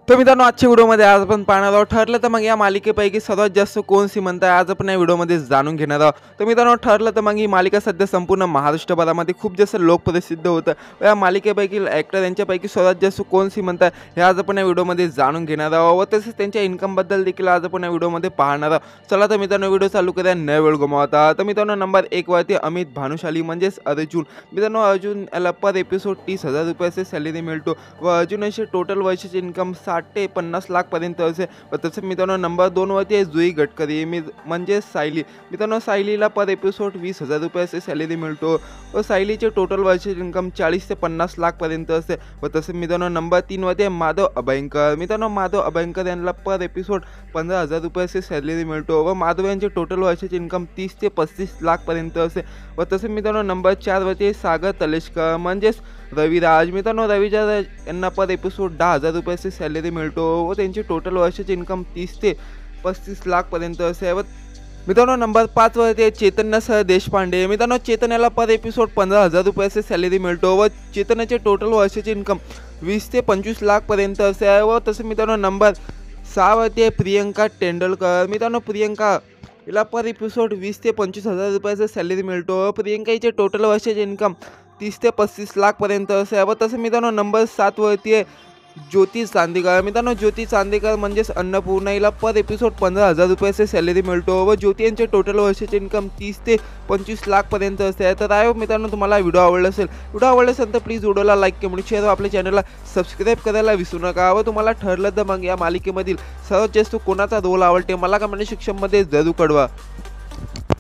तर मित्रांनो आजच्या व्हिडिओमध्ये आज आपण पाहणार आहोत ठरलं तर मग या मालिकेपैकी सर्वात जास्त कोण श्रीमंत आहे आज आपण या व्हिडिओमध्ये जाणून घेणार आहोत। तर मित्रांनो ठरलं तर मग ही मालिका सध्या संपूर्ण महाराष्ट्रभरामध्ये खूप जास्त लोकप्रसिद्ध होतं। या मालिकेपैकी ॲक्टर यांच्यापैकी सर्वात जास्त कोण श्रीमंत आहे हे आज आपण या व्हिडिओमध्ये जाणून घेणार आहोत व तसेच त्यांच्या इन्कमबद्दल देखील आज आपण या व्हिडिओमध्ये पाहणार आहोत। चला तर मित्रांनो व्हिडिओ चालू करूया न वेळ गमावता। तर मित्रांनो नंबर 1 वरती अमित भानुशाली म्हणजेच अर्जुन। मित्रांनो अर्जुन याला पर एपिसोड 30,000 रुपयाचे सॅलरी मिळतो व अर्जुन याचे टोटल वर्षाचे इन्कम 60 ते 50 लाख पर्यंत असे। व तसेच मित्रांनो नंबर 2 वरती आहे जुई गडकरी म्हणजे सायली। मित्रांनो सायलीला पर एपिसोड 20,000 रुपयाचे सॅलरी मिळतो व सायलीचे टोटल वर्षाचे इन्कम 40 ते 50 लाख पर्यंत असे। व तसेच मित्रांनो नंबर 3 वरती आहे माधव अभयंकर। मित्रांनो माधव अभयंकर यांना पर एपिसोड 15,000 रुपयाचे सॅलरी मिळतो व माधव यांचे टोटल वर्षाचे इन्कम 30 ते 35 लाख पर्यंत असे। व तसेच मित्रांनो नंबर 4 वरती आहे सागर तलेशकर म्हणजेच रविराज। मित्रांनो रविराज यांना पर एपिसोड 10,000 रुपयाचे सॅलरी मिळतो व त्यांचे टोटल वर्षाचे इन्कम 30 ते 35 लाख पर्यंत असे। व मित्रांनो नंबर 5 वरती आहे चैतन्य देशपांडे। मित्रांनो चैतन्य याला पर एपिसोड 15,000 रुपयाचे सॅलरी मिळतो व चैतन्याचे टोटल वर्षाचे इन्कम 20 ते 25 लाख पर्यंत असे आहे। व तसे मित्रांनो नंबर 6 वरती आहे प्रियंका तेंडुलकर। मित्रांनो प्रियंका हिला पर एपिसोड 20 ते 25,000 रुपयाचे सॅलरी मिळतो व प्रियंका हिचे टोटल वर्षाचे इन्कम 30 ते 35 लाख पर्यंत असे आहे। व तसे मित्रांनो नंबर 7 वरती आहे ज्योती चांदेकर। मित्रांनो ज्योती चांदेकर म्हणजेच अन्नपूर्णा हिला पर एपिसोड 15,000 रुपयाचे सॅलरी मिळतो व ज्योती यांचे टोटल वर्षाचे इन्कम 30 ते 25 लाख पर्यंत असे आहे। तर आय होप मित्रांनो तुम्हाला व्हिडिओ आवडला असेल। व्हिडिओ आवडला असेल तर प्लीज व्हिडिओला लाईक कमेंट शेअर व आपल्या चॅनलला सबस्क्राईब करायला विसरू नका। व तुम्हाला ठरलं तर मग या मालिकेमधील सर्वात जास्त कोणाचा रोल आवडते मला कमेंट सेक्शनमध्ये जरूर कळवा।